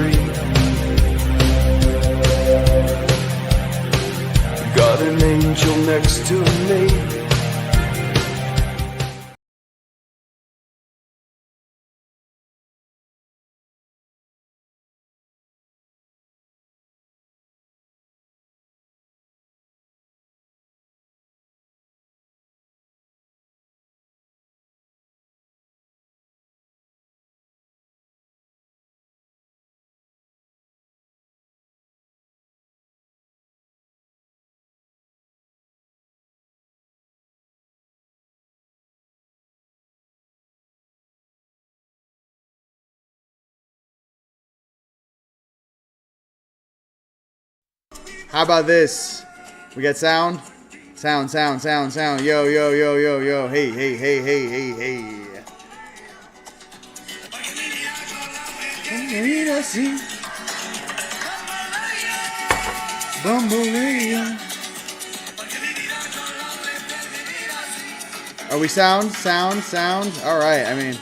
free. Got an angel next to me. How about this? We got sound? Sound. Yo, yo, yo, yo, yo. Hey, hey, hey, hey, hey, hey. Are we sound? All right. I mean,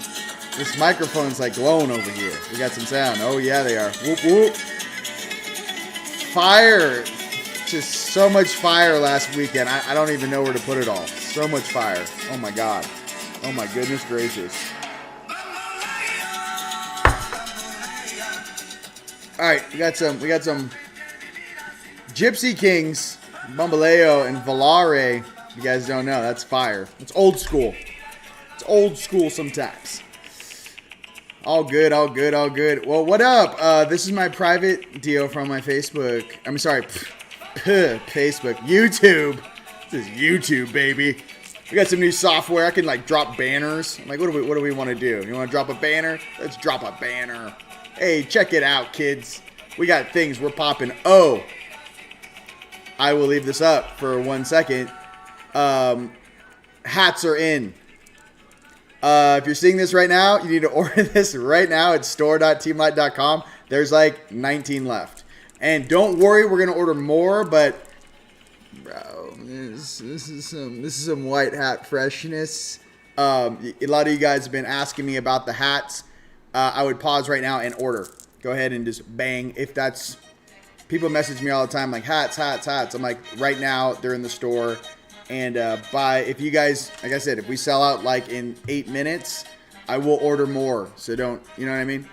this microphone's like glowing over here. We got some sound. Oh, yeah, they are. Whoop, whoop. Fire. Just so much fire last weekend. I don't even know where to put it all. So much fire. Oh my God. Oh my goodness gracious. All right, we got some Gypsy Kings, Bambaleo and Volare. If you guys don't know, that's fire. It's old school. It's old school sometimes. All good. Well, what up? This is my private deal from my Facebook. I'm sorry. Facebook, YouTube. This is YouTube, baby. We got some new software. I can like drop banners. I'm like, what do we want to do? You want to drop a banner? Let's drop a banner. Hey, check it out, kids. We got things we're popping. Oh, I will leave this up for 1 second. Hats are in. If you're seeing this right now, you need to order this right now at store.teamlight.com. There's like 19 left. And don't worry, we're gonna order more, but bro, this is some white hat freshness. A lot of you guys have been asking me about the hats. I would pause right now and order. Go ahead and just bang. If that's, people message me all the time like hats. I'm like, right now they're in the store. And if you guys, like I said, if we sell out like in 8 minutes, I will order more. So don't, you know what I mean?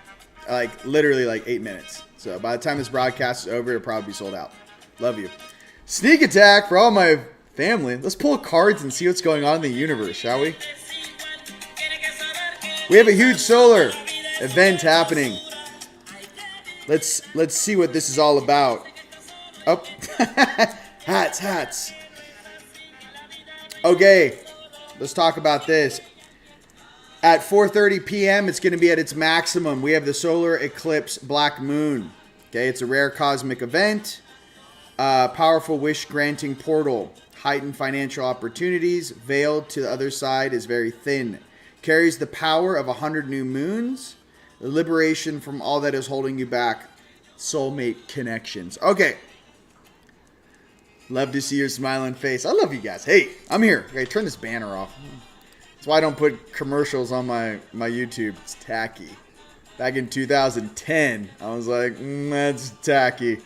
Like literally like 8 minutes. So by the time this broadcast is over, it'll probably be sold out. Love you. Sneak attack for all my family. Let's pull cards and see what's going on in the universe, shall we? We have a huge solar event happening. Let's see what this is all about. Oh, hats. Okay, let's talk about this. At 4:30 p.m., it's going to be at its maximum. We have the solar eclipse black moon. Okay, it's a rare cosmic event. Powerful wish-granting portal. Heightened financial opportunities. Veiled to the other side is very thin. Carries the power of 100 new moons. The liberation from all that is holding you back. Soulmate connections. Okay. Love to see your smiling face. I love you guys. Hey, I'm here. Okay, turn this banner off. That's why I don't put commercials on my YouTube. It's tacky. Back in 2010, I was like, that's tacky.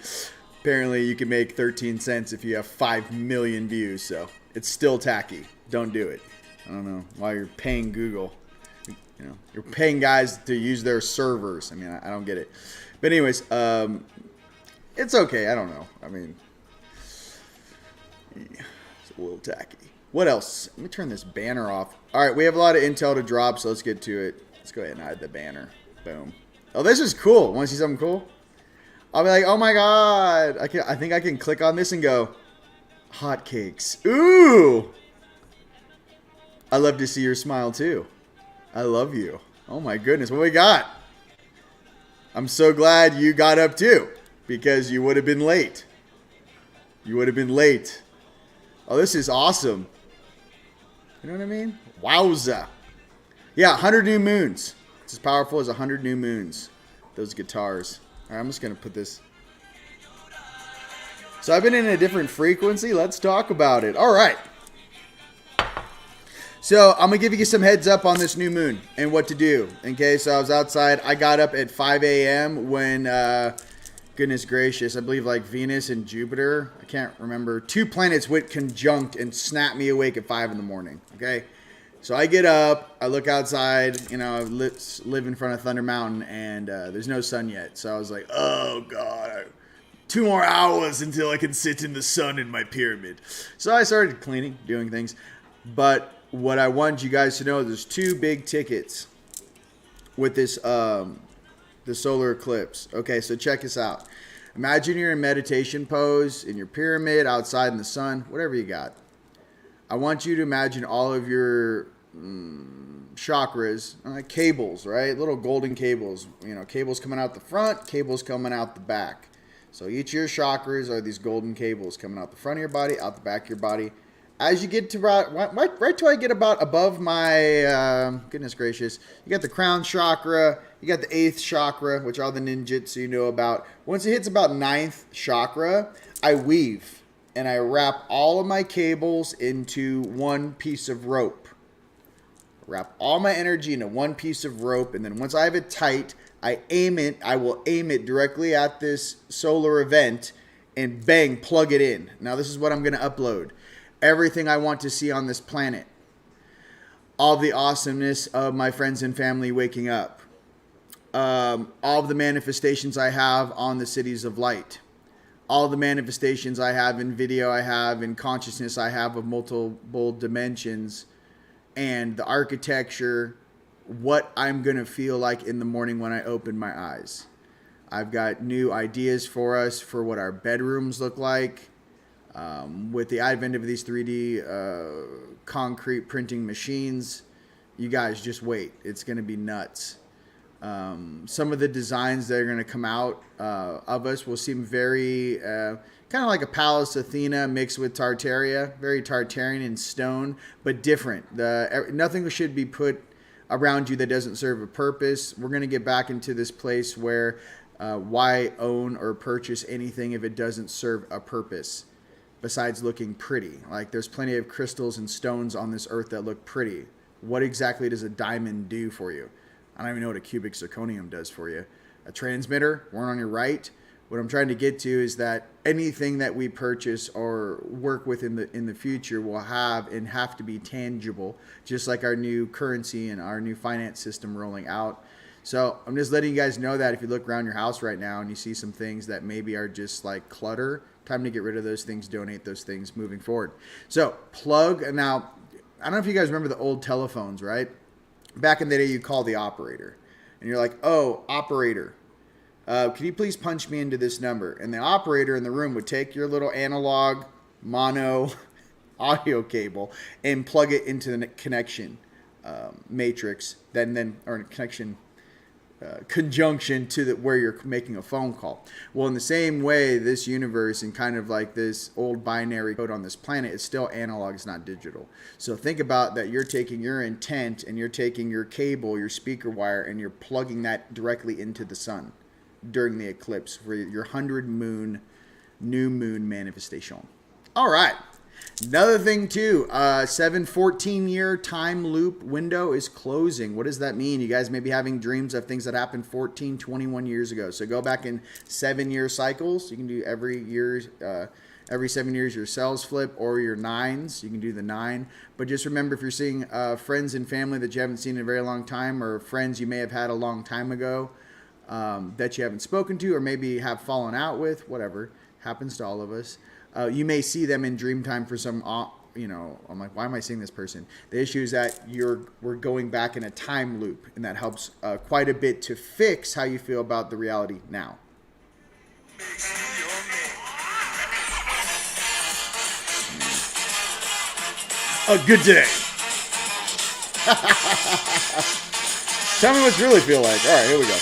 Apparently, you can make 13 cents if you have 5 million views, so it's still tacky. Don't do it. I don't know why you're paying Google. You know, you're paying guys to use their servers. I mean, I don't get it. But anyways, it's okay. I don't know. I mean, it's a little tacky. What else? Let me turn this banner off. All right, we have a lot of intel to drop, so let's get to it. Let's go ahead and hide the banner. Boom. Oh, this is cool. Want to see something cool? I'll be like, oh my god. I think I can click on this and go, hotcakes. Ooh. I love to see your smile too. I love you. Oh my goodness. What we got? I'm so glad you got up too, because you would have been late. You would have been late. Oh, this is awesome. You know what I mean? Wowza. Yeah, 100 new moons. It's as powerful as 100 new moons. Those guitars. All right, I'm just going to put this. So I've been in a different frequency. Let's talk about it. All right. So I'm gonna give you some heads up on this new moon and what to do. Okay, so I was outside. I got up at 5 a.m. when, goodness gracious, I believe like Venus and Jupiter, I can't remember, 2 planets went conjunct and snapped me awake at 5 in the morning. Okay, so I get up, I look outside, you know, I live in front of Thunder Mountain, and there's no sun yet. So I was like, oh God, 2 more hours until I can sit in the sun in my pyramid. So I started cleaning, doing things, but what I want you guys to know, there's 2 big tickets with this, the solar eclipse. Okay, so check this out. Imagine you're in meditation pose in your pyramid, outside in the sun, whatever you got. I want you to imagine all of your chakras, cables, right? Little golden cables. You know, cables coming out the front, cables coming out the back. So each of your chakras are these golden cables coming out the front of your body, out the back of your body. As you get to right till I get about above my, goodness gracious, you got the crown chakra, you got the 8th chakra, which all the ninjutsu you know about. Once it hits about 9th chakra, I weave and I wrap all of my cables into one piece of rope. Wrap all my energy into one piece of rope, and then once I have it tight, I will aim it directly at this solar event and bang, plug it in. Now this is what I'm going to upload. Everything I want to see on this planet. All the awesomeness of my friends and family waking up. All of the manifestations I have on the cities of light. All the manifestations I have in video, I have in consciousness, I have of multiple dimensions. And the architecture, what I'm going to feel like in the morning when I open my eyes. I've got new ideas for us for what our bedrooms look like. With the advent of these 3D concrete printing machines, you guys just wait. It's going to be nuts. Some of the designs that are going to come out of us will seem very kind of like a Pallas Athena mixed with Tartaria, very Tartarian in stone, but different. Nothing should be put around you that doesn't serve a purpose. We're going to get back into this place where why own or purchase anything if it doesn't serve a purpose? Besides looking pretty. Like, there's plenty of crystals and stones on this earth that look pretty. What exactly does a diamond do for you? I don't even know what a cubic zirconium does for you. A transmitter, one on your right. What I'm trying to get to is that anything that we purchase or work with in the future will have to be tangible, just like our new currency and our new finance system rolling out. So I'm just letting you guys know that if you look around your house right now and you see some things that maybe are just like clutter, time to get rid of those things, donate those things moving forward. So plug. Now, I don't know if you guys remember the old telephones, right? Back in the day, you call the operator and you're like, oh, operator, can you please punch me into this number? And the operator in the room would take your little analog mono audio cable and plug it into the connection matrix, or connection conjunction to where you're making a phone call. Well, in the same way, this universe and kind of like this old binary code on this planet is still analog, it's not digital. So think about that. You're taking your intent and you're taking your cable, your speaker wire, and you're plugging that directly into the sun during the eclipse for your 100 moon, new moon manifestation. All right. Another thing too, 14-year time loop window is closing. What does that mean? You guys may be having dreams of things that happened 14, 21 years ago. So go back in 7-year cycles. You can do every 7 years your cells flip, or your 9s. You can do the 9. But just remember, if you're seeing friends and family that you haven't seen in a very long time, or friends you may have had a long time ago that you haven't spoken to, or maybe have fallen out with, whatever, happens to all of us. You may see them in dream time for some, I'm like, why am I seeing this person? The issue is that we're going back in a time loop, and that helps quite a bit to fix how you feel about the reality now. A good day. Tell me what you really feel like. All right, here we go.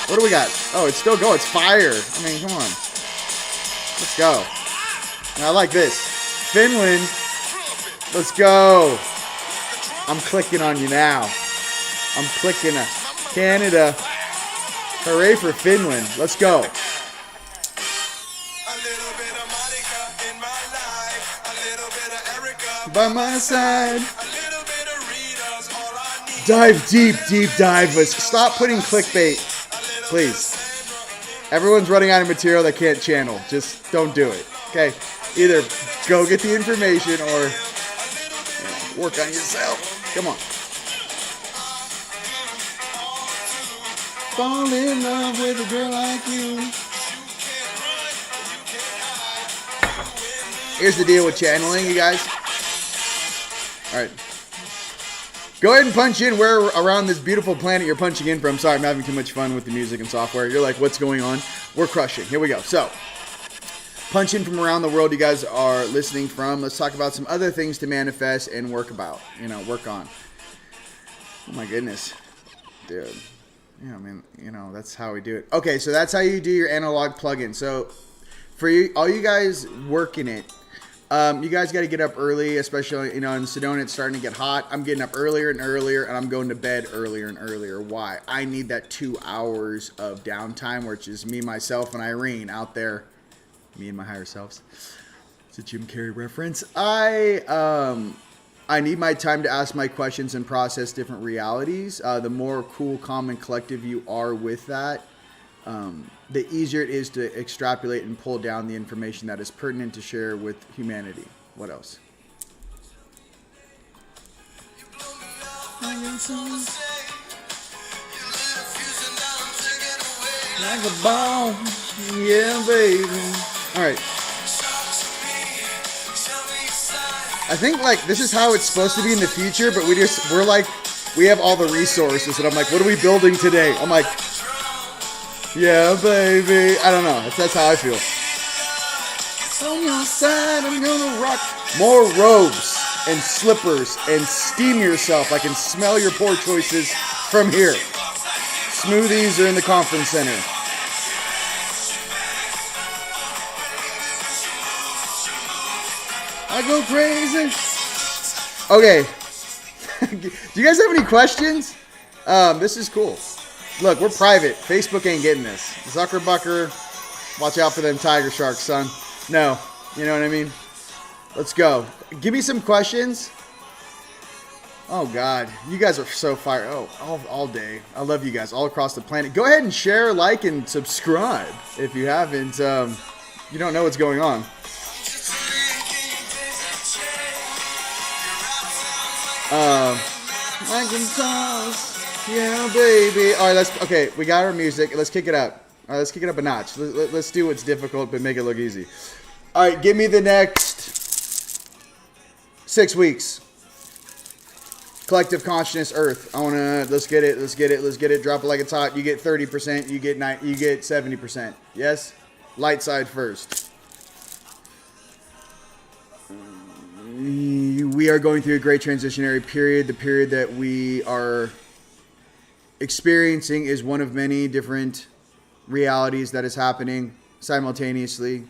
What do we got? Oh, it's still going. It's fire. I mean, come on. Let's go. Now, I like this. Finland. Let's go. I'm clicking on you now. I'm clicking. Canada. Hooray for Finland. Let's go. by my side. Dive deep, deep dive. But stop putting clickbait, please. Everyone's running out of material they can't channel. Just don't do it. Okay? Either go get the information or work on yourself. Come on. Fall in love with a girl like you. Here's the deal with channeling, you guys. All right. Go ahead and punch in where around this beautiful planet you're punching in from. Sorry, I'm having too much fun with the music and software. You're like, what's going on? We're crushing. Here we go. So, punch in from around the world you guys are listening from. Let's talk about some other things to manifest and work on. Oh my goodness. Dude. Yeah, I mean, that's how we do it. Okay, so that's how you do your analog plugin. So, for you, all you guys working it, you guys got to get up early, especially, in Sedona, it's starting to get hot. I'm getting up earlier and earlier, and I'm going to bed earlier and earlier. Why? I need that 2 hours of downtime, which is me, myself, and Irene out there. Me and my higher selves. It's a Jim Carrey reference. I need my time to ask my questions and process different realities. The more cool, calm, and collective you are with that, the easier it is to extrapolate and pull down the information that is pertinent to share with humanity. What else? Like a ball, yeah, baby. All right. I think this is how it's supposed to be in the future, but we have all the resources, and I'm like, what are we building today? I'm like, yeah, baby. I don't know. That's how I feel. On your side, I'm gonna rock more robes and slippers and steam yourself. I can smell your poor choices from here. Smoothies are in the conference center. I go crazy. Okay. Do you guys have any questions? This is cool. Look, we're private. Facebook ain't getting this. Zuckerbucker, watch out for them tiger sharks, son. No. You know what I mean? Let's go. Give me some questions. Oh, God. You guys are so fired. Oh, all day. I love you guys all across the planet. Go ahead and share, like, and subscribe if you haven't. You don't know what's going on. I can toss. Yeah, baby. All right, okay, we got our music. Let's kick it up. All right, let's kick it up a notch. Let's do what's difficult, but make it look easy. All right, give me the next 6 weeks. Collective consciousness, Earth. Let's get it. Drop it like it's hot. You get 30%. You get 70%. Yes? Light side first. We are going through a great transitionary period. The period that we are experiencing is one of many different realities that is happening simultaneously.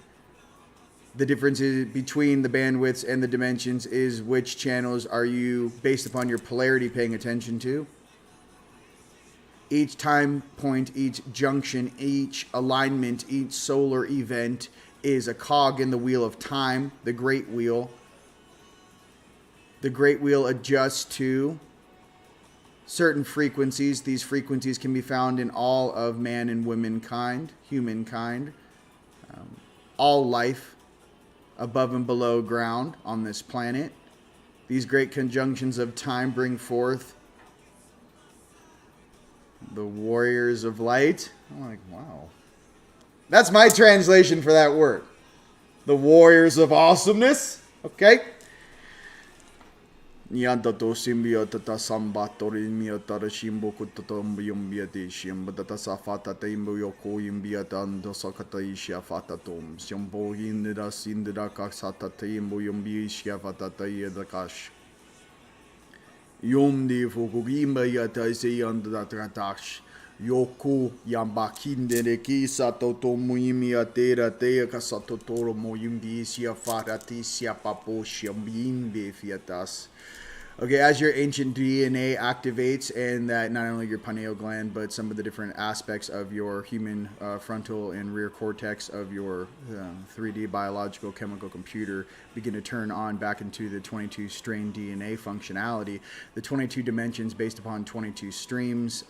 The difference between the bandwidths and the dimensions is which channels are you, based upon your polarity, paying attention to. Each time point, each junction, each alignment, each solar event is a cog in the wheel of time, the great wheel. The great wheel adjusts to certain frequencies. These frequencies can be found in all of man and womankind, humankind, all life above and below ground on this planet. These great conjunctions of time bring forth the warriors of light. I'm like, wow. That's my translation for that word. The warriors of awesomeness. Okay? Niantato symbiota sambatori miotara shimbokuto mbiumbiati shimbata safata taimbo yoko imbiata and sokata isha fatatum. Shimbo indida sindida kaksata taimbo yumbi shiafata tayedakash. Yumdi fukugimba yata say under that ratash. Yoko yambakinde de kisato tomuimiatera tea kasato toro moyumbi shiafata tisia papo shiambimbe fiatas. Okay, as your ancient DNA activates, and that not only your pineal gland, but some of the different aspects of your human frontal and rear cortex of your 3D biological chemical computer begin to turn on back into the 22 strain DNA functionality. The 22 dimensions based upon 22 streams,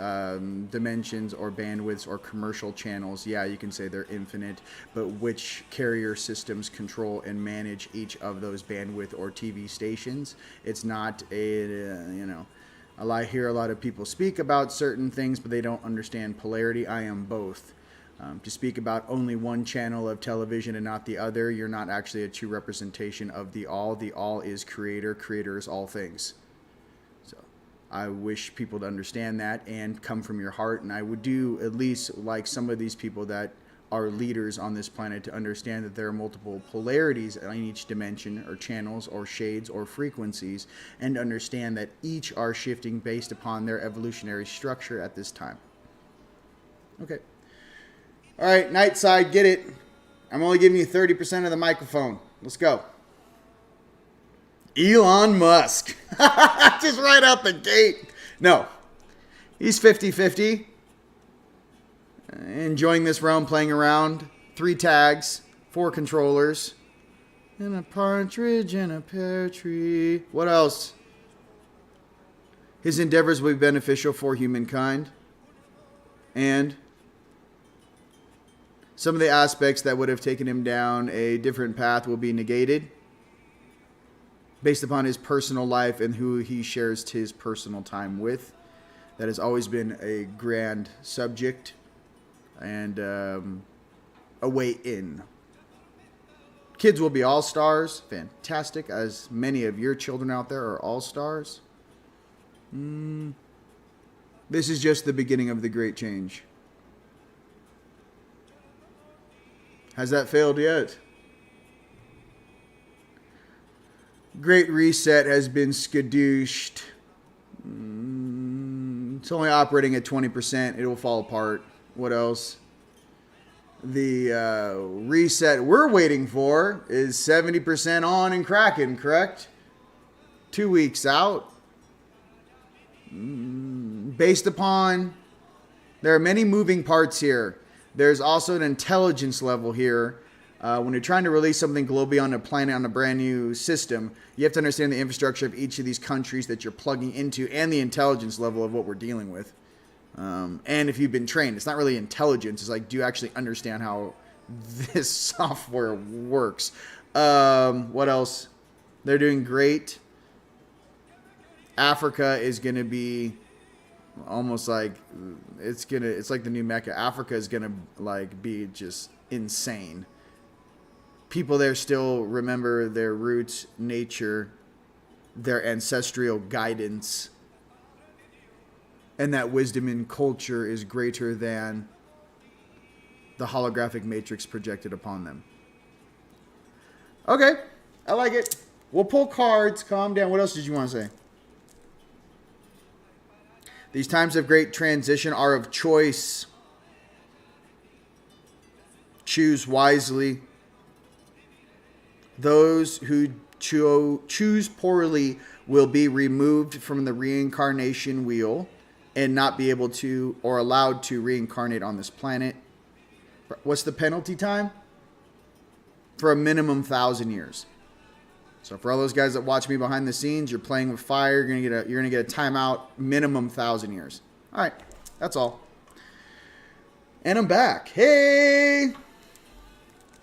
dimensions or bandwidths or commercial channels, yeah, you can say they're infinite, but which carrier systems control and manage each of those bandwidth or TV stations? It's not I hear a lot of people speak about certain things, but they don't understand polarity. I am both. To speak about only one channel of television and not the other, you're not actually a true representation of the all. The all is creator. Creator is all things. So I wish people to understand that and come from your heart. And I would do at least like some of these people that are leaders on this planet to understand that there are multiple polarities in each dimension or channels or shades or frequencies, and understand that each are shifting based upon their evolutionary structure at this time. Okay. All right, night side, get it. I'm only giving you 30% of the microphone. Let's go. Elon Musk. Just right out the gate. No. He's 50-50. Enjoying this realm, playing around. 3 tags, 4 controllers, and a partridge in a pear tree. What else? His endeavors will be beneficial for humankind. And some of the aspects that would have taken him down a different path will be negated based upon his personal life and who he shares his personal time with. That has always been a grand subject. And a way in. Kids will be all-stars. Fantastic. As many of your children out there are all-stars. This is just the beginning of the great change. Has that failed yet? Great reset has been skadooshed. It's only operating at 20%. It will fall apart. What else? The reset we're waiting for is 70% on and cracking, correct? 2 weeks out. Based upon, there are many moving parts here. There's also an intelligence level here. When you're trying to release something globally on a planet, on a brand new system, you have to understand the infrastructure of each of these countries that you're plugging into and the intelligence level of what we're dealing with. And if you've been trained, it's not really intelligence. It's like, do you actually understand how this software works? What else? They're doing great. Africa is going to be almost like, it's like the new Mecca. Africa is going to like be just insane. People there still remember their roots, nature, their ancestral guidance. And that wisdom and culture is greater than the holographic matrix projected upon them. Okay, I like it. We'll pull cards. Calm down. What else did you want to say? These times of great transition are of choice. Choose wisely. Those who choose poorly will be removed from the reincarnation wheel and not be able to or allowed to reincarnate on this planet. What's the penalty time? For a minimum 1,000 years. So for all those guys that watch me behind the scenes, you're playing with fire, you're gonna get a timeout, minimum 1,000 years. All right, that's all. And I'm back. Hey!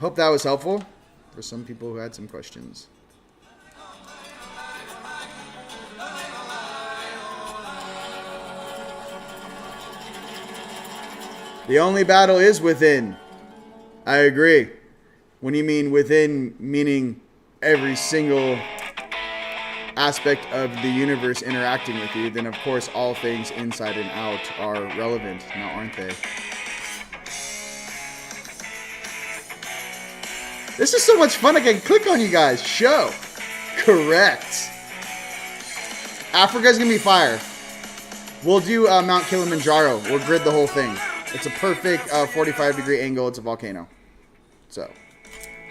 Hope that was helpful for some people who had some questions. The only battle is within. I agree. When you mean within, meaning every single aspect of the universe interacting with you, then of course all things inside and out are relevant, now aren't they? This is so much fun. I can click on you guys. Show. Correct. Africa's going to be fire. We'll do Mount Kilimanjaro. We'll grid the whole thing. It's a perfect 45-degree angle. It's a volcano. So,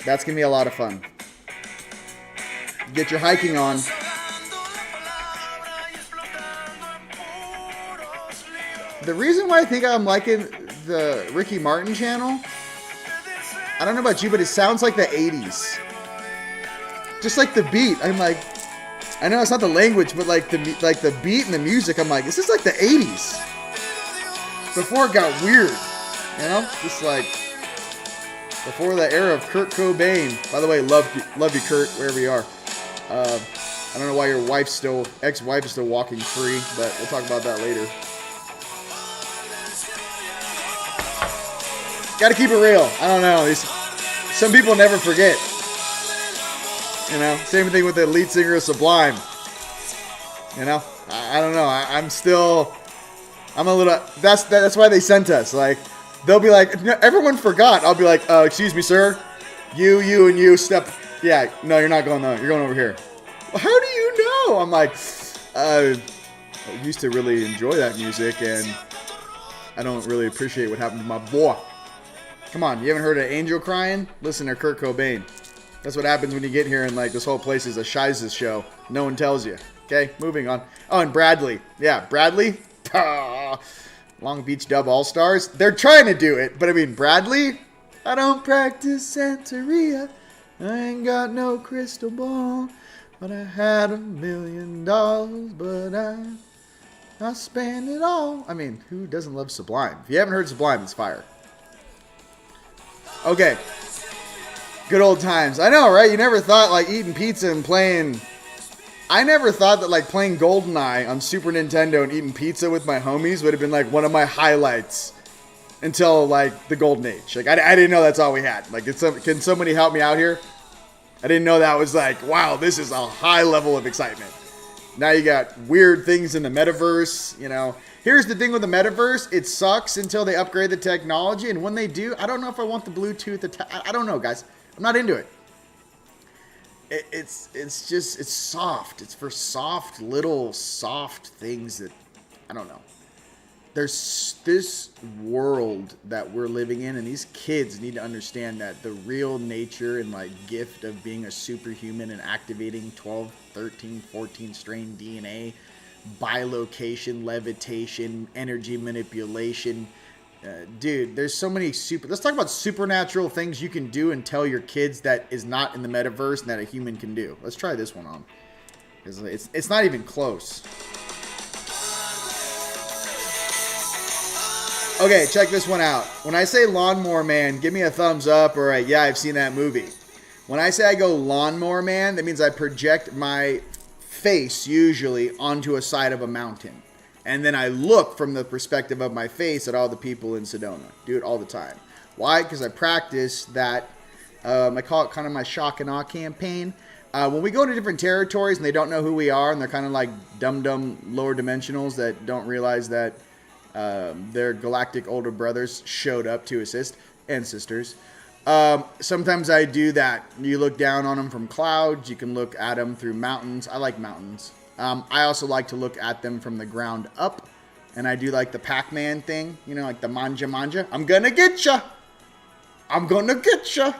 that's going to be a lot of fun. Get your hiking on. the reason why I think I'm liking the Ricky Martin channel, I don't know about you, but it sounds like the 80s. Just like the beat. I'm like, I know it's not the language, but like the beat and the music, I'm like, this is like the 80s. Before it got weird. You know? Just like before the era of Kurt Cobain. By the way, love you, Kurt, wherever you are. I don't know why your ex-wife is still walking free, but we'll talk about that later. Gotta keep it real. I don't know. Some people never forget. You know, same thing with the lead singer of Sublime. You know, I don't know. I'm a little. That's why they sent us. Like, they'll be like, everyone forgot. I'll be like, excuse me, sir. You, and you step. Yeah, no, you're not going there. You're going over here. Well, how do you know? I'm like, I used to really enjoy that music, and I don't really appreciate what happened to my boy. Come on, you haven't heard of Angel Crying? Listen to Kurt Cobain. That's what happens when you get here and like this whole place is a Shiza's show. No one tells you. Okay, moving on. Oh, and Bradley. Yeah, Bradley. Long Beach Dub All-Stars. They're trying to do it, but I mean, Bradley? I don't practice Santeria. I ain't got no crystal ball. But I had $1 million, but I spent it all. I mean, who doesn't love Sublime? If you haven't heard Sublime, it's fire. Okay. Good old times. I know, right? You never thought like eating pizza and playing... I never thought that like playing GoldenEye on Super Nintendo and eating pizza with my homies would have been like one of my highlights until like the Golden Age. Like I didn't know that's all we had. Like, can somebody help me out here? I didn't know that was like, wow, this is a high level of excitement. Now you got weird things in the metaverse, you know. Here's the thing with the metaverse. It sucks until they upgrade the technology. And when they do, I don't know if I want the Bluetooth. I don't know, guys. I'm not into it. It's soft. It's for soft things that, I don't know. There's this world that we're living in, and these kids need to understand that the real nature and like gift of being a superhuman and activating 12, 13, 14 strain DNA, bilocation, levitation, energy manipulation. Dude, there's so many let's talk about supernatural things you can do and tell your kids that is not in the metaverse and that a human can do. Let's try this one on. It's not even close. Okay, check this one out. When I say Lawnmower Man, give me a thumbs up or a, yeah, I've seen that movie. When I say I go Lawnmower Man, that means I project my face usually onto a side of a mountain. And then I look from the perspective of my face at all the people in Sedona. Do it all the time. Why? Because I practice that. I call it kind of my shock and awe campaign. When we go to different territories and they don't know who we are and they're kind of like dumb lower dimensionals that don't realize that their galactic older brothers showed up to assist, and sisters. Sometimes I do that. You look down on them from clouds. You can look at them through mountains. I like mountains. I also like to look at them from the ground up. And I do like the Pac-Man thing. You know, like the manja. I'm gonna get ya. I'm gonna get ya.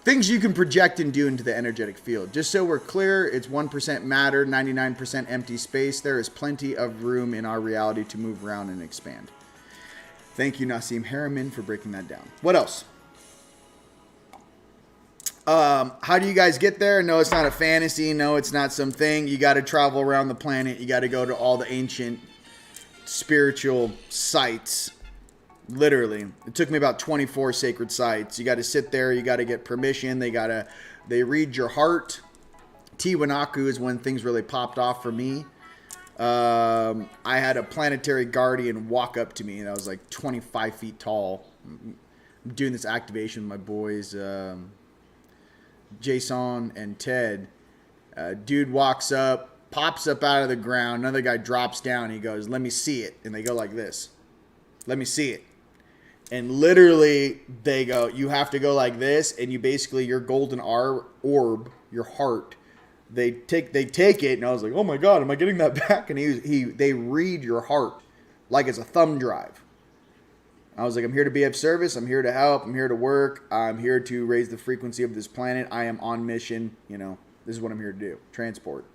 Things you can project and do into the energetic field. Just so we're clear, it's 1% matter, 99% empty space. There is plenty of room in our reality to move around and expand. Thank you, Nassim Harriman, for breaking that down. What else? How do you guys get there? No, it's not a fantasy. No, it's not something. You got to travel around the planet. You got to go to all the ancient spiritual sites. Literally. It took me about 24 sacred sites. You got to sit there. You got to get permission. They read your heart. Tiwanaku is when things really popped off for me. I had a planetary guardian walk up to me, and I was like 25 feet tall. I'm doing this activation with my boys, Jason and Ted. Dude walks up, pops up out of the ground. Another guy drops down. He goes, "Let me see it." And they go like this. "Let me see it." And literally, they go, you have to go like this, and you basically, your golden orb, your heart, they take it, and I was like, oh my God, am I getting that back? And they read your heart like it's a thumb drive. I was like, I'm here to be of service, I'm here to help, I'm here to work, I'm here to raise the frequency of this planet, I am on mission, you know, this is what I'm here to do, transport.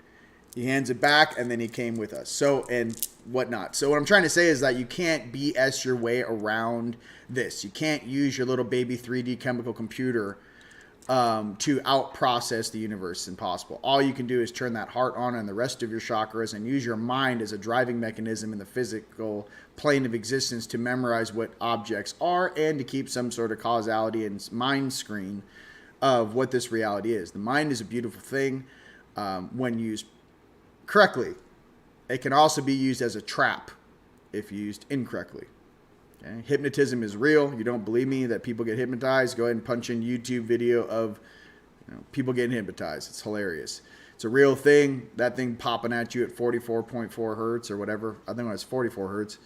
He hands it back, and then he came with us. So, and whatnot. So what I'm trying to say is that you can't BS your way around this. You can't use your little baby 3D chemical computer to out-process the universe. It's impossible. All you can do is turn that heart on and the rest of your chakras and use your mind as a driving mechanism in the physical plane of existence to memorize what objects are and to keep some sort of causality and mind screen of what this reality is. The mind is a beautiful thing when used correctly. It can also be used as a trap if used incorrectly. Okay? Hypnotism is real. You don't believe me that people get hypnotized? Go ahead and punch in YouTube video of people getting hypnotized. It's hilarious. It's a real thing. That thing popping at you at 44.4 hertz or whatever. I think it was 44 hertz.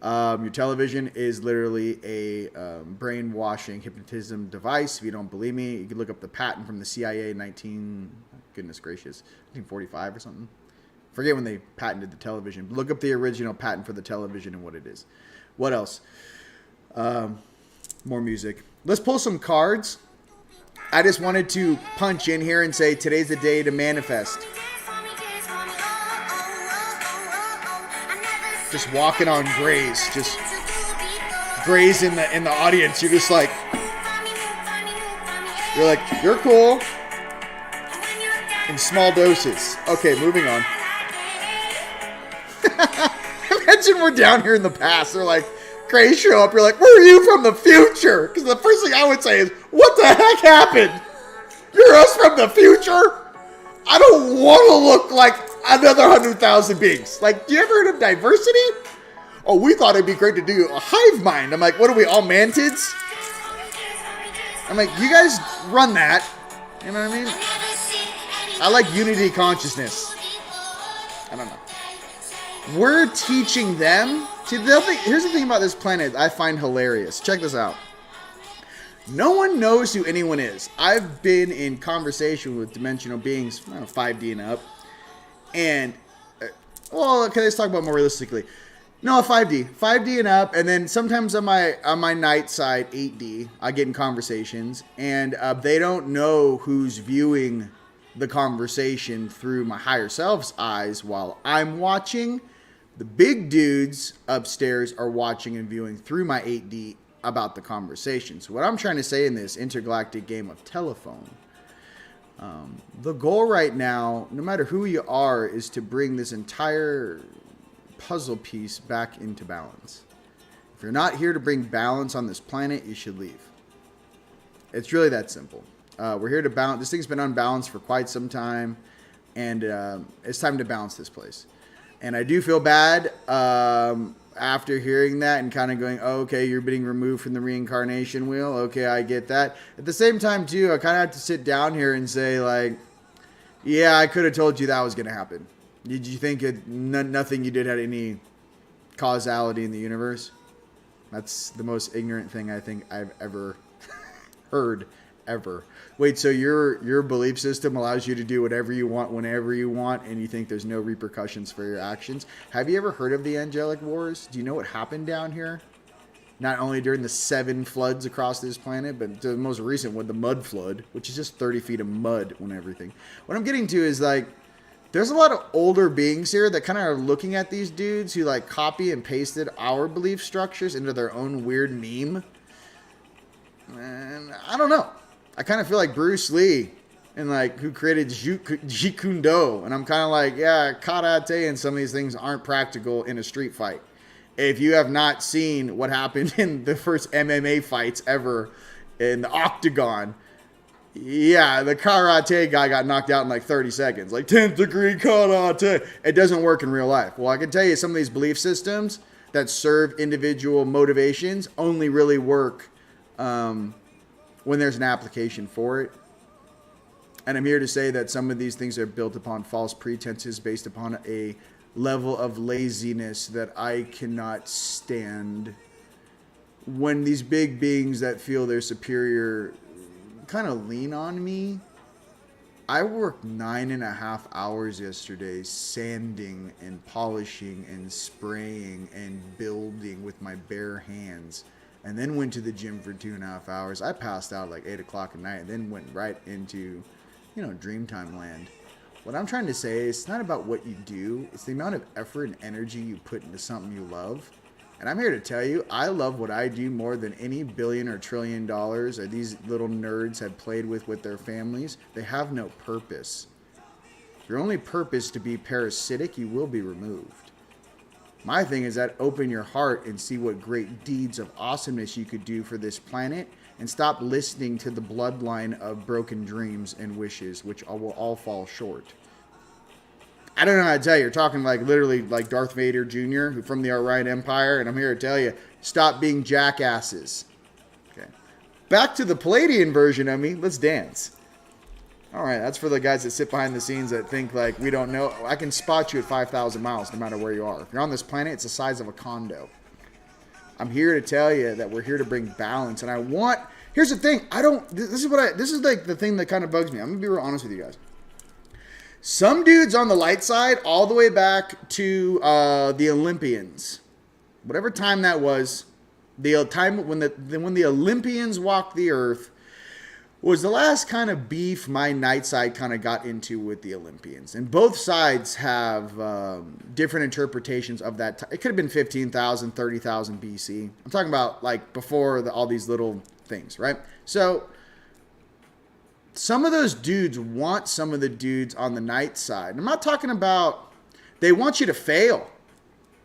Your television is literally a brainwashing hypnotism device. If you don't believe me, you can look up the patent from the CIA in goodness gracious, 1945 or something. Forget when they patented the television. Look up the original patent for the television and what it is. What else? More music. Let's pull some cards. I just wanted to punch in here and say today's the day to manifest. Just walking on grays. Just grays in the audience. You're just like, you're cool. In small doses. Okay, moving on. Imagine we're down here in the past. They're like, Grays show up. You're like, where are you from the future? Because the first thing I would say is, what the heck happened? You're us from the future? I don't want to look like another 100,000 beings. Like, do you ever heard of diversity? Oh, we thought it'd be great to do a hive mind. I'm like, what are we, all mantids? I'm like, you guys run that. You know what I mean? I like unity consciousness. I don't know. We're teaching them. See, here's the thing about this planet I find hilarious. Check this out. No one knows who anyone is. I've been in conversation with dimensional beings, 5D and up. And, well, okay, let's talk about more realistically. No, 5D and up. And then sometimes on my night side, 8D, I get in conversations. And they don't know who's viewing the conversation through my higher self's eyes while I'm watching. The big dudes upstairs are watching and viewing through my 8D about the conversation. So what I'm trying to say in this intergalactic game of telephone, the goal right now, no matter who you are, is to bring this entire puzzle piece back into balance. If you're not here to bring balance on this planet, you should leave. It's really that simple. We're here to balance. This thing's been unbalanced for quite some time, and it's time to balance this place. And I do feel bad after hearing that and kind of going, oh, okay, you're being removed from the reincarnation wheel. Okay, I get that. At the same time, too, I kind of have to sit down here and say, like, yeah, I could have told you that was going to happen. Did you think nothing you did had any causality in the universe? That's the most ignorant thing I think I've ever heard. Ever. Wait, so your belief system allows you to do whatever you want, whenever you want, and you think there's no repercussions for your actions? Have you ever heard of the angelic wars? Do you know what happened down here? Not only during the 7 floods across this planet, but the most recent one, the mud flood, which is just 30 feet of mud and everything. What I'm getting to is, like, there's a lot of older beings here that kind of are looking at these dudes who, like, copy and pasted our belief structures into their own weird meme. And I don't know. I kind of feel like Bruce Lee and like who created Jeet Kune Do. And I'm kind of like, yeah, karate and some of these things aren't practical in a street fight. If you have not seen what happened in the first MMA fights ever in the octagon, yeah, the karate guy got knocked out in like 30 seconds. Like 10th degree karate. It doesn't work in real life. Well, I can tell you some of these belief systems that serve individual motivations only really work when there's an application for it. And I'm here to say that some of these things are built upon false pretenses based upon a level of laziness that I cannot stand. When these big beings that feel they're superior kind of lean on me. I worked 9.5 hours yesterday sanding and polishing and spraying and building with my bare hands. And then went to the gym for 2.5 hours. I passed out like 8 o'clock at night and then went right into, Dreamtime land. What I'm trying to say is it's not about what you do. It's the amount of effort and energy you put into something you love. And I'm here to tell you, I love what I do more than any billion or trillion dollars or these little nerds have played with their families. They have no purpose. Your only purpose to be parasitic, you will be removed. My thing is that open your heart and see what great deeds of awesomeness you could do for this planet, and stop listening to the bloodline of broken dreams and wishes, which will all fall short. I don't know how to tell you. You're talking like literally like Darth Vader Jr. from the Orion Empire, and I'm here to tell you, stop being jackasses. Okay. Back to the Palladian version of me. Let's dance. All right, that's for the guys that sit behind the scenes that think like we don't know. I can spot you at 5,000 miles no matter where you are. If you're on this planet, it's the size of a condo. I'm here to tell you that we're here to bring balance, and I want. Here's the thing. This is like the thing that kind of bugs me. I'm gonna be real honest with you guys. Some dudes on the light side, all the way back to the Olympians, whatever time that was, the time when the Olympians walked the earth, was the last kind of beef my night side kind of got into with the Olympians. And both sides have different interpretations of that. It could have been 15,000, 30,000 BC. I'm talking about like before all these little things, right? So some of those dudes want some of the dudes on the night side. I'm not talking about, they want you to fail.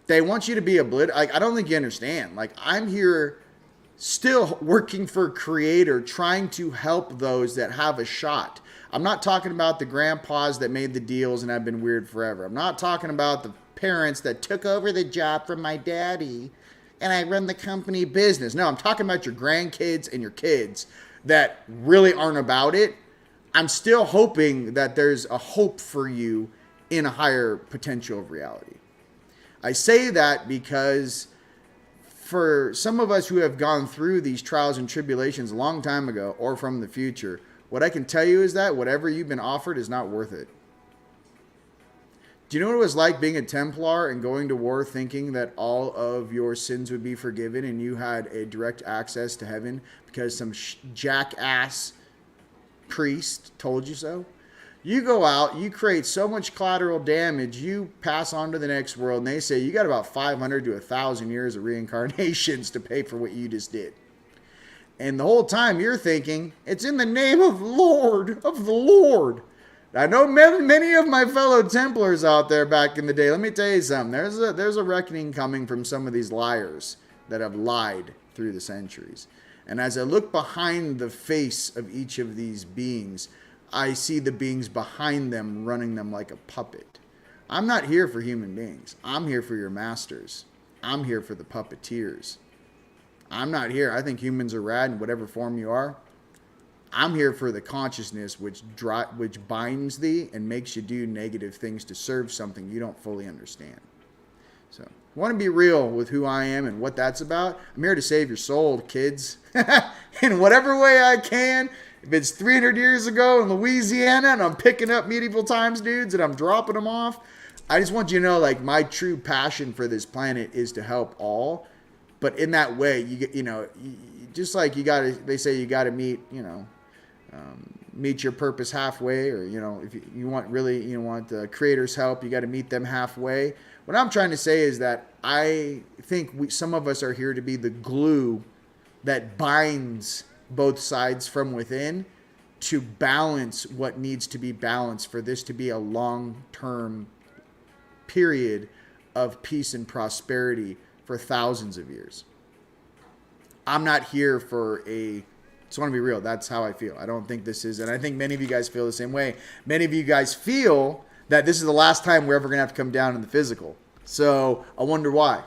They want you to be obliterated. Like, I don't think you understand. Like, I'm here still working for a creator, trying to help those that have a shot. I'm not talking about the grandpas that made the deals and have been weird forever. I'm not talking about the parents that took over the job from my daddy and I run the company business. No, I'm talking about your grandkids and your kids that really aren't about it. I'm still hoping that there's a hope for you in a higher potential of reality. I say that because for some of us who have gone through these trials and tribulations a long time ago or from the future, what I can tell you is that whatever you've been offered is not worth it. Do you know what it was like being a Templar and going to war thinking that all of your sins would be forgiven and you had a direct access to heaven because some jackass priest told you so? You go out, you create so much collateral damage, you pass on to the next world, and they say you got about 500 to 1,000 years of reincarnations to pay for what you just did. And the whole time you're thinking, it's in the name of the Lord. I know many of my fellow Templars out there back in the day. Let me tell you something. There's a reckoning coming from some of these liars that have lied through the centuries. And as I look behind the face of each of these beings, I see the beings behind them running them like a puppet. I'm not here for human beings. I'm here for your masters. I'm here for the puppeteers. I'm not here. I think humans are rad in whatever form you are. I'm here for the consciousness which binds thee and makes you do negative things to serve something you don't fully understand. So, I want to be real with who I am and what that's about. I'm here to save your soul, kids. In whatever way I can. If it's 300 years ago in Louisiana and I'm picking up medieval times dudes and I'm dropping them off, I just want you to know, like, my true passion for this planet is to help all. But in that way, just like they say you got to meet, meet your purpose halfway, or, if you want the creator's help, you got to meet them halfway. What I'm trying to say is that I think some of us are here to be the glue that binds both sides from within to balance what needs to be balanced for this to be a long-term period of peace and prosperity for thousands of years. I'm not here for just want to be real. That's how I feel. I don't think this is, and I think many of you guys feel the same way. Many of you guys feel that this is the last time we're ever going to have to come down in the physical. So I wonder why.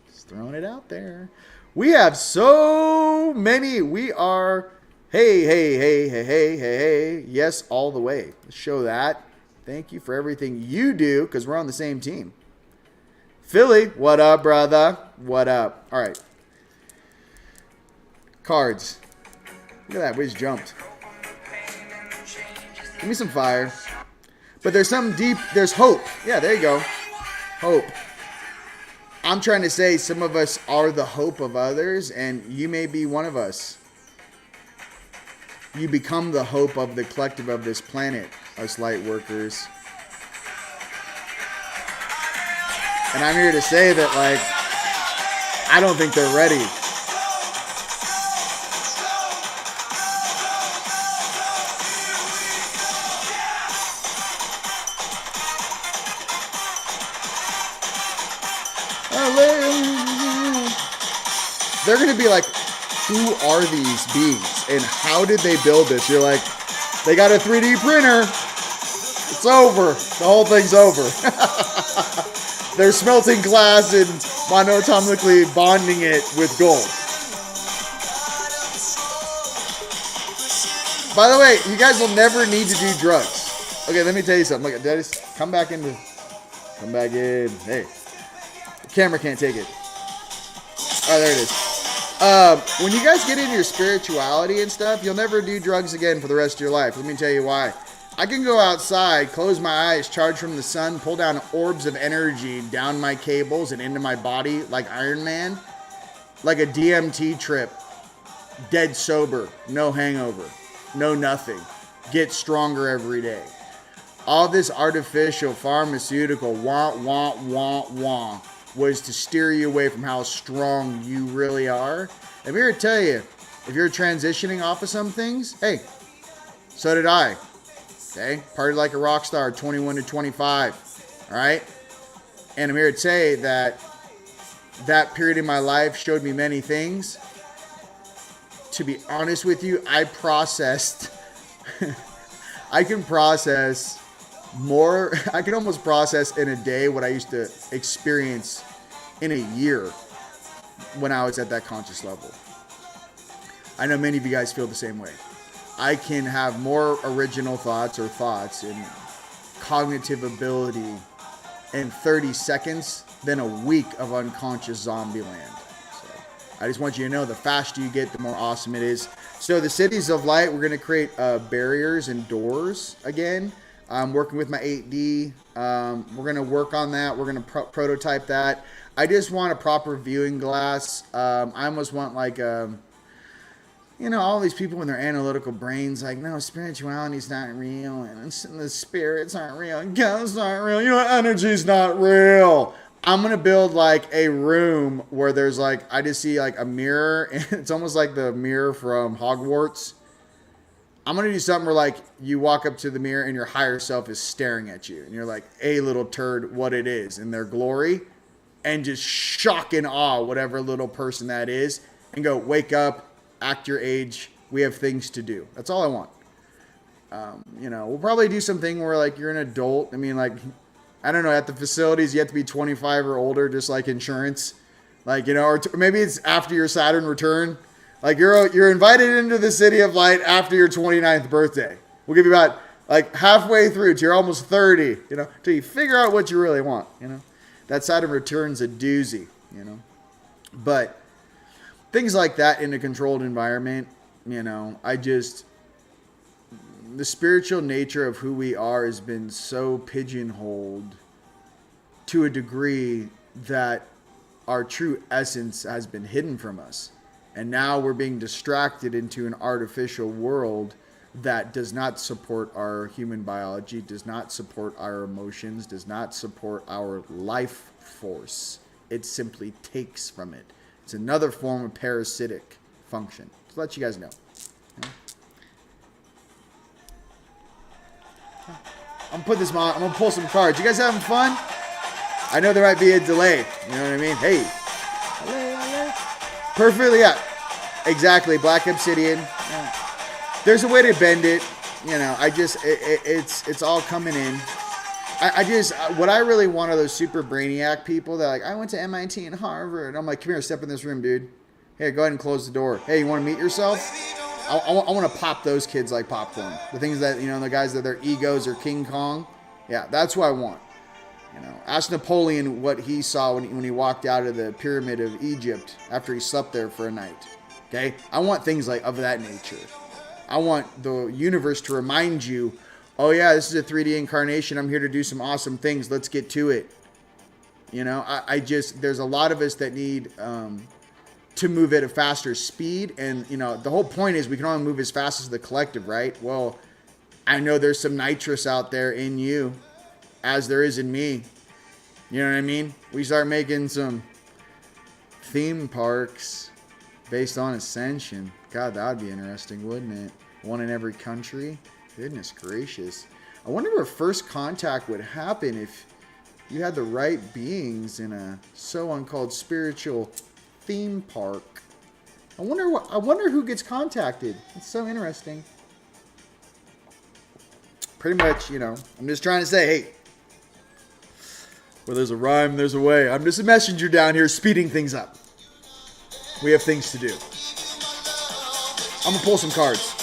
Just throwing it out there. We have so many. We are, hey. Yes, all the way. Let's show that. Thank you for everything you do, because we're on the same team. Philly, what up, brother? What up? All right. Cards. Look at that. We just jumped. Give me some fire. But there's there's hope. Yeah, there you go. Hope. I'm trying to say some of us are the hope of others, and you may be one of us. you become the hope of the collective of this planet, us light workers. And I'm here to say that, like, I don't think they're ready. They're going to be like, who are these beings and how did they build this? You're like, they got a 3D printer. It's over. The whole thing's over. They're smelting glass and monoatomically bonding it with gold. By the way, you guys will never need to do drugs. Okay, let me tell you something. Look, Daddy, come back in. Hey, the camera can't take it. Oh, there it is. When you guys get into your spirituality and stuff, you'll never do drugs again for the rest of your life. Let me tell you why. I can go outside, close my eyes, charge from the sun, pull down orbs of energy down my cables and into my body like Iron Man. Like a DMT trip. Dead sober. No hangover. No nothing. Get stronger every day. All this artificial pharmaceutical wah was to steer you away from how strong you really are. I'm here to tell you, if you're transitioning off of some things, hey, so did I. Okay, partied like a rock star, 21 to 25. All right, and I'm here to say that that period in my life showed me many things. To be honest with you, I processed. I can process more. I can almost process in a day what I used to experience in a year when I was at that conscious level. I know many of you guys feel the same way. I can have more original thoughts and cognitive ability in 30 seconds than a week of unconscious zombie land. So I just want you to know, the faster you get, the more awesome it is. So the cities of light, we're going to create barriers and doors again. I'm working with my 8D. We're going to work on that. We're going to prototype that. I just want a proper viewing glass. I almost want like, all these people in their analytical brains, like, no, spirituality's not real, and the spirits aren't real, and ghosts aren't real, energy's not real. I'm going to build like a room where there's like, I just see like a mirror, and it's almost like the mirror from Hogwarts. I'm going to do something where like you walk up to the mirror and your higher self is staring at you, and you're like, hey, little turd, what it is, in their glory, and just shock and awe whatever little person that is, and go, wake up, act your age, we have things to do. That's all I want. We'll probably do something where like you're an adult. I mean, like, I don't know, at the facilities you have to be 25 or older, just like insurance, like, or maybe it's after your Saturn return. Like you're invited into the city of light after your 29th birthday. We'll give you about like halfway through to you're almost 30, till you figure out what you really want. That Saturn return's a doozy, but things like that in a controlled environment, the spiritual nature of who we are has been so pigeonholed to a degree that our true essence has been hidden from us. And now we're being distracted into an artificial world that does not support our human biology, does not support our emotions, does not support our life force. It simply takes from it. It's another form of parasitic function. To let you guys know. I'm gonna put this on. I'm gonna pull some cards. You guys having fun? I know there might be a delay. You know what I mean? Hey. Perfectly, yeah. Exactly. Black obsidian. Yeah. There's a way to bend it. It's all coming in. What I really want are those super brainiac people that like, I went to MIT and Harvard. I'm like, come here, step in this room, dude. Hey, go ahead and close the door. Hey, you want to meet yourself? I want to pop those kids like popcorn. The things that, the guys that their egos are King Kong. Yeah, that's what I want. Ask Napoleon what he saw when he walked out of the pyramid of Egypt after he slept there for a night. Okay? I want things like of that nature. I want the universe to remind you, oh yeah, this is a 3D incarnation. I'm here to do some awesome things. Let's get to it. There's a lot of us that need to move at a faster speed. And, you know, the whole point is we can only move as fast as the collective, right? Well, I know there's some nitrous out there in you, as there is in me. You know what I mean? We start making some theme parks based on ascension. God, that would be interesting, wouldn't it? One in every country. Goodness gracious. I wonder where first contact would happen if you had the right beings in a so-uncalled spiritual theme park. I wonder who gets contacted. It's so interesting. Pretty much, you know, I'm just trying to say, hey, where there's a rhyme, there's a way. I'm just a messenger down here speeding things up. We have things to do. I'm going to pull some cards.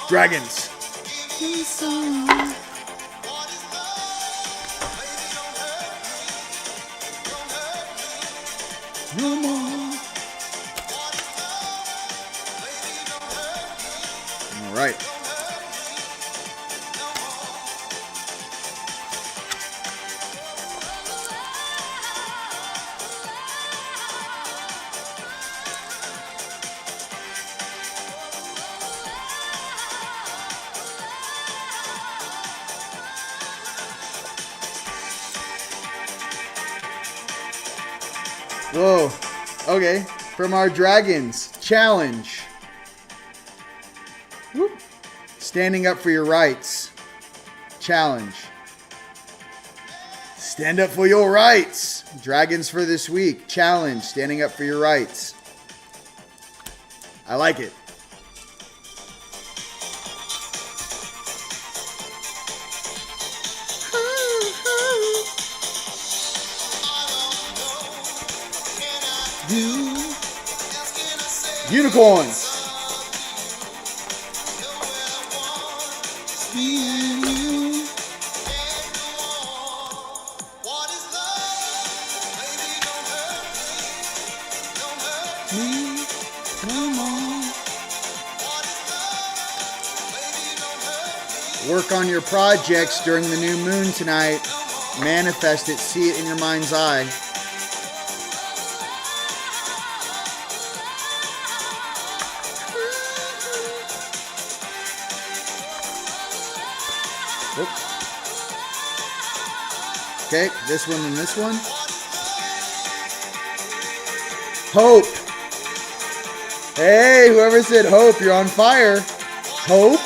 Dragons. No more. All right. Whoa. Okay. From our dragons. Challenge. Whoop. Standing up for your rights. Challenge. Stand up for your rights. Dragons for this week. Challenge. Standing up for your rights. I like it. Unicorns. Work on your projects during the new moon tonight. Manifest it. See it in your mind's eye. Okay, this one and this one. Hope. Hey, whoever said hope, you're on fire. Hope.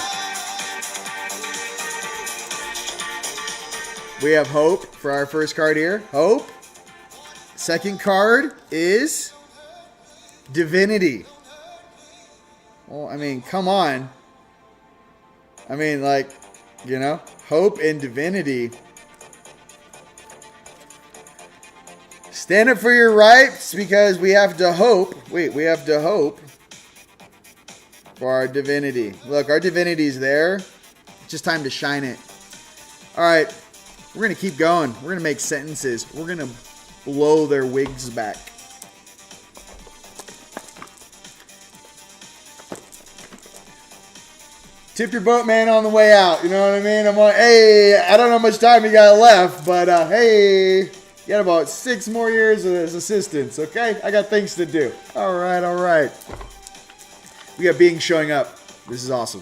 We have hope for our first card here. Hope. Second card is divinity. Well, I mean, come on. I mean, like, you know, hope and divinity. Stand up for your rights because we have to hope. Wait, we have to hope for our divinity. Look, our divinity's there. It's just time to shine it. All right, we're going to keep going. We're going to make sentences. We're going to blow their wigs back. Tip your boat, man, on the way out. You know what I mean? I'm like, hey, I don't know how much time you got left, but hey... You got about 6 more years as assistants, okay? I got things to do. All right. We got beings showing up. This is awesome.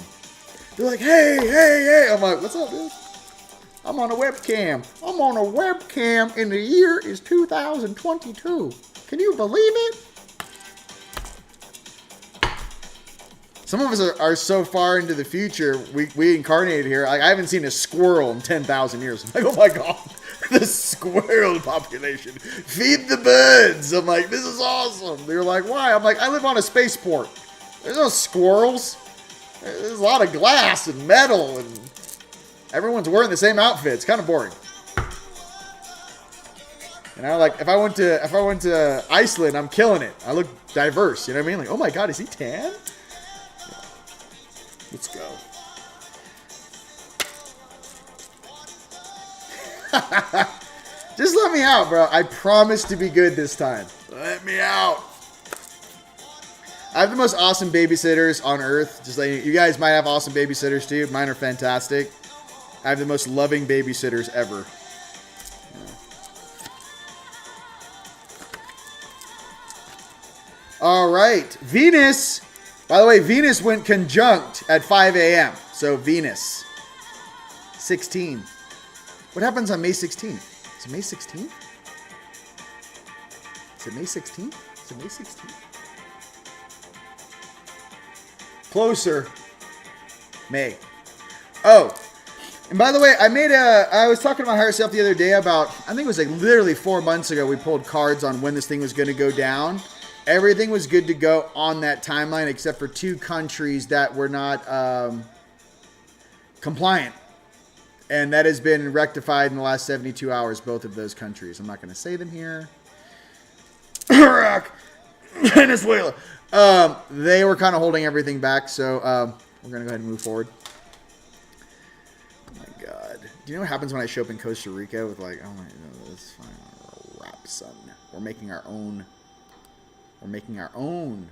They're like, hey. I'm like, what's up, dude? I'm on a webcam. And the year is 2022. Can you believe it? Some of us are so far into the future, we incarnated here. Like, I haven't seen a squirrel in 10,000 years. I'm like, oh my God. The squirrel population. Feed the birds. I'm like, this is awesome. They're like, why? I'm like, I live on a spaceport. There's no squirrels. There's a lot of glass and metal, and everyone's wearing the same outfit. It's kind of boring. You know, like if I went to Iceland, I'm killing it. I look diverse. You know what I mean? Like, oh my God, is he tan? Yeah. Let's go. Just let me out, bro. I promise to be good this time. Let me out. I have the most awesome babysitters on earth. Just like you guys might have awesome babysitters too. Mine are fantastic. I have the most loving babysitters ever. All right. Venus. By the way, Venus went conjunct at 5 a.m. So Venus. 16. What happens on May 16th? Is it May 16th? Is it May 16th? Is it May 16th? Closer. May. Oh. And by the way, I was talking to my higher self the other day about, I think it was like literally 4 months ago, we pulled cards on when this thing was going to go down. Everything was good to go on that timeline except for 2 countries that were not compliant. And that has been rectified in the last 72 hours, both of those countries. I'm not going to say them here. Iraq, Venezuela. They were kind of holding everything back, so we're going to go ahead and move forward. Do you know what happens when I show up in Costa Rica with like, oh my, no, that's fine. Rap, son. We're making our own. We're making our own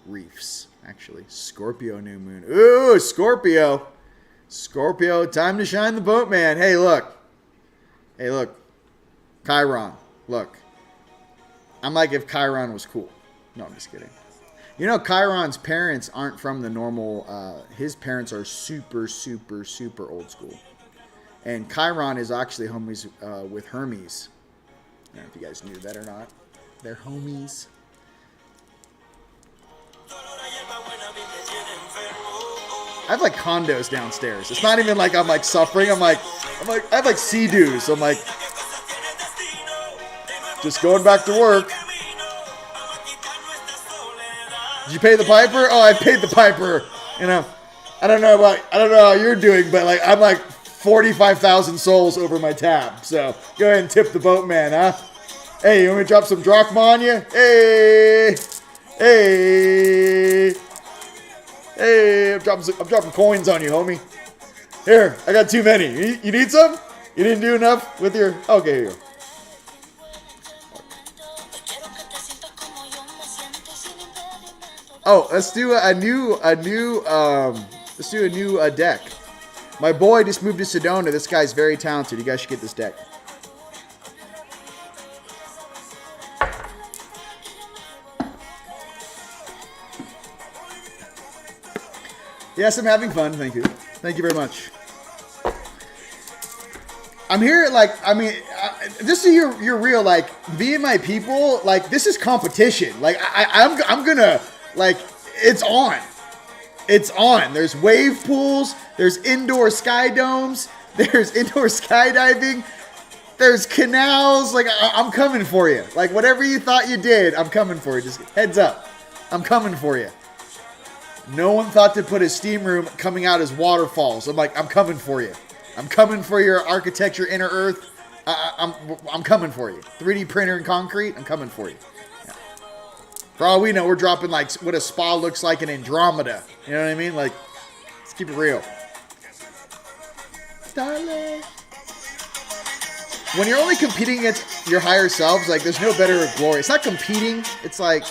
reefs. Actually, Scorpio new moon. Ooh, Scorpio. Scorpio, time to shine the boat, man. Hey, look. Hey, look. Chiron. Look. I'm like if Chiron was cool. No, I'm just kidding. You know, Chiron's parents aren't from the normal. His parents are super, super, super old school. And Chiron is actually homies with Hermes. I don't know if you guys knew that or not. They're homies. I have like condos downstairs. It's not even like I'm like suffering. I'm like I have like sea-doos. I'm like just going back to work. Did you pay the piper? Oh, I paid the piper. You know, I don't know how you're doing, but like I'm like 45,000 souls over my tab. So go ahead and tip the boatman, huh? Hey, you want me to drop some drachma on you? Hey, hey, hey! I'm dropping coins on you, homie. Here, I got too many. You need some? You didn't do enough with your. Okay, here you go. Oh, let's do a new deck. My boy just moved to Sedona. This guy's very talented. You guys should get this deck. Yes, I'm having fun. Thank you. Thank you very much. I'm here, like, I mean, just so you're real, like, me and my people, like, this is competition. Like, I'm gonna, like, it's on. It's on. There's wave pools. There's indoor sky domes. There's indoor skydiving. There's canals. Like, I'm coming for you. Like, whatever you thought you did, I'm coming for you. Just heads up. I'm coming for you. No one thought to put a steam room coming out as waterfalls. I'm like, I'm coming for you. I'm coming for your architecture, inner earth. I'm coming for you. 3D printer and concrete. I'm coming for you. Yeah. For all we know, we're dropping like what a spa looks like in Andromeda. You know what I mean? Like, let's keep it real. Darling. When you're only competing against your higher selves, like, there's no better glory. It's not competing. It's like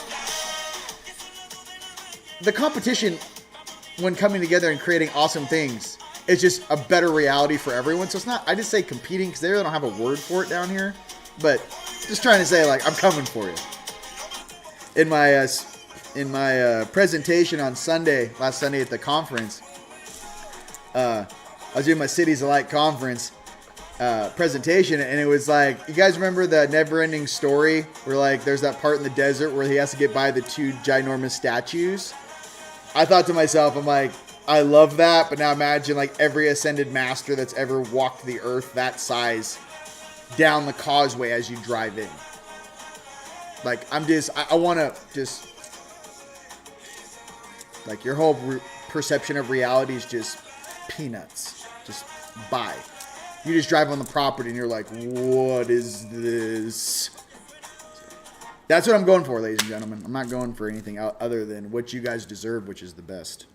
the competition when coming together and creating awesome things. It's just a better reality for everyone. So it's not, I just say competing because they really don't have a word for it down here. But just trying to say, like, I'm coming for you. In my presentation on Sunday, last Sunday at the conference, I was doing my Cities Alike conference presentation. And it was like, you guys remember the Never Ending Story? Where, like, there's that part in the desert where he has to get by the 2 ginormous statues. I thought to myself, I'm like, I love that, but now imagine like every ascended master that's ever walked the earth that size down the causeway as you drive in. Like, I want to just, like, your whole perception of reality is just peanuts. Just buy. You just drive on the property and you're like, what is this? That's what I'm going for, ladies and gentlemen. I'm not going for anything other than what you guys deserve, which is the best.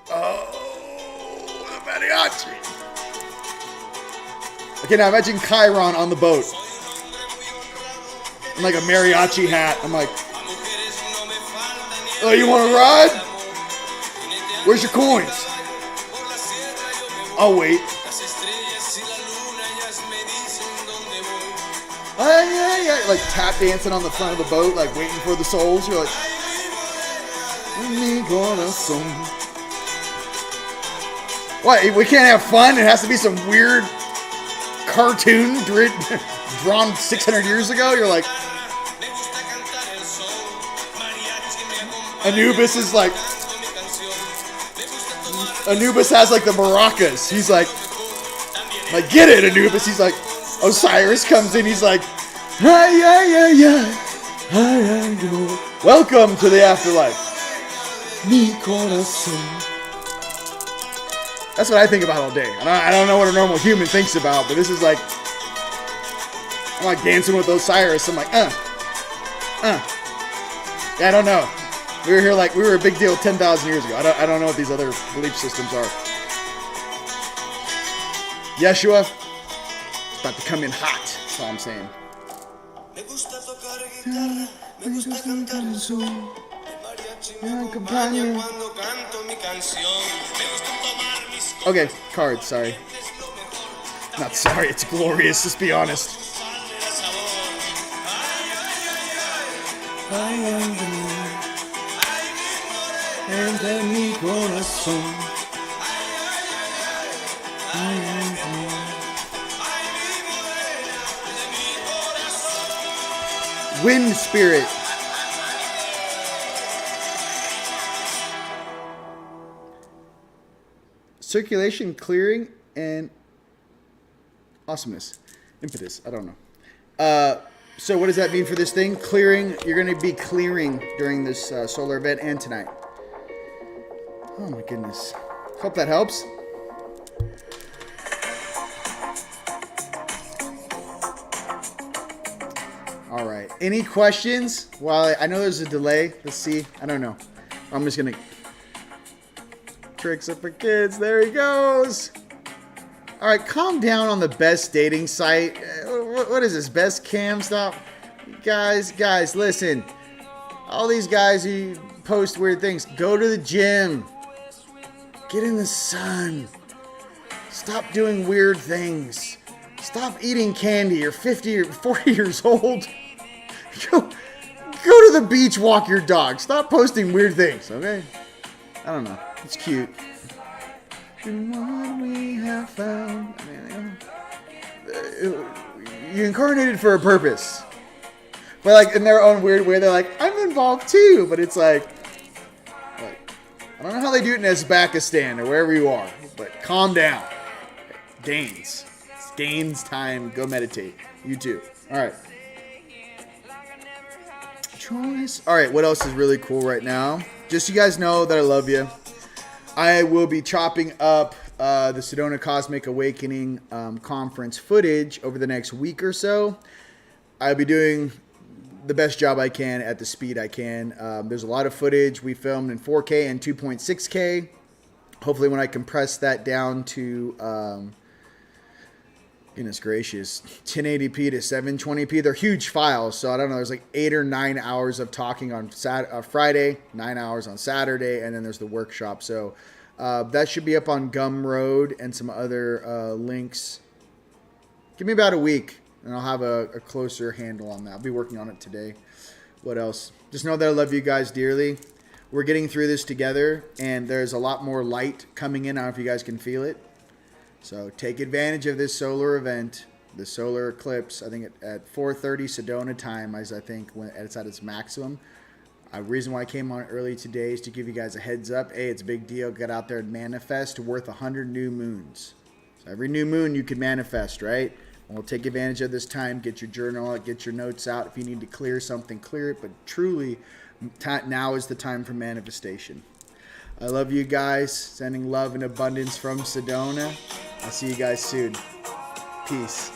Oh, the mariachi. Okay, now imagine Chiron on the boat. In like a mariachi hat. I'm like, oh, you want to ride? Where's your coins? I'll wait. Like tap dancing on the front of the boat, like waiting for the souls. You're like, mi corazón. What? We can't have fun? It has to be some weird cartoon drawn 600 years ago? You're like, Anubis is like, Anubis has like the maracas. He's like, get it, Anubis. He's like, Osiris comes in. He's like, welcome to the afterlife. Mi corazón. That's what I think about all day. I don't know what a normal human thinks about, but this is like, I'm like dancing with Osiris. I'm like, Yeah, I don't know. We were a big deal 10,000 years ago. I don't know what these other belief systems are. Yeshua, it's about to come in hot. That's all I'm saying. Okay, cards, sorry. Not sorry, it's glorious, let's be honest. Wind spirit. Circulation, clearing, and awesomeness. Impetus, I don't know. So what does that mean for this thing? Clearing, you're going to be clearing during this solar event and tonight. Oh my goodness. Hope that helps. All right. Any questions? Well, I know there's a delay. Let's see. I don't know. I'm just going to... Tricks up for kids. There he goes. All right, calm down on the best dating site. What is this? Best cam? Stop. Guys, listen. All these guys who post weird things, go to the gym. Get in the sun. Stop doing weird things. Stop eating candy. You're 50 or 40 years old. Go to the beach, walk your dog. Stop posting weird things, okay? I don't know. It's cute. What we have found. You incarnated for a purpose. But like in their own weird way, they're like, I'm involved too. But it's like I don't know how they do it in Uzbekistan or wherever you are. But calm down. Gains. It's gains time. Go meditate. You too. All right. Choice. All right. What else is really cool right now? Just so you guys know that I love you. I will be chopping up the Sedona Cosmic Awakening conference footage over the next week or so. I'll be doing the best job I can at the speed I can. There's a lot of footage we filmed in 4K and 2.6K. Hopefully when I compress that down to, goodness gracious, 1080p to 720p. They're huge files, so I don't know. There's like 8 or 9 hours of talking on Friday, 9 hours on Saturday, and then there's the workshop. So that should be up on Gumroad and some other links. Give me about a week, and I'll have a closer handle on that. I'll be working on it today. What else? Just know that I love you guys dearly. We're getting through this together, and there's a lot more light coming in. I don't know if you guys can feel it. So take advantage of this solar event, the solar eclipse. I think at 4:30 Sedona time, as I think when it's at its maximum. The reason why I came on early today is to give you guys a heads up. Hey, it's a big deal. Get out there and manifest worth 100 new moons. So every new moon you can manifest, right? And we'll take advantage of this time. Get your journal out. Get your notes out. If you need to clear something, clear it. But truly, now is the time for manifestation. I love you guys. Sending love and abundance from Sedona. I'll see you guys soon. Peace.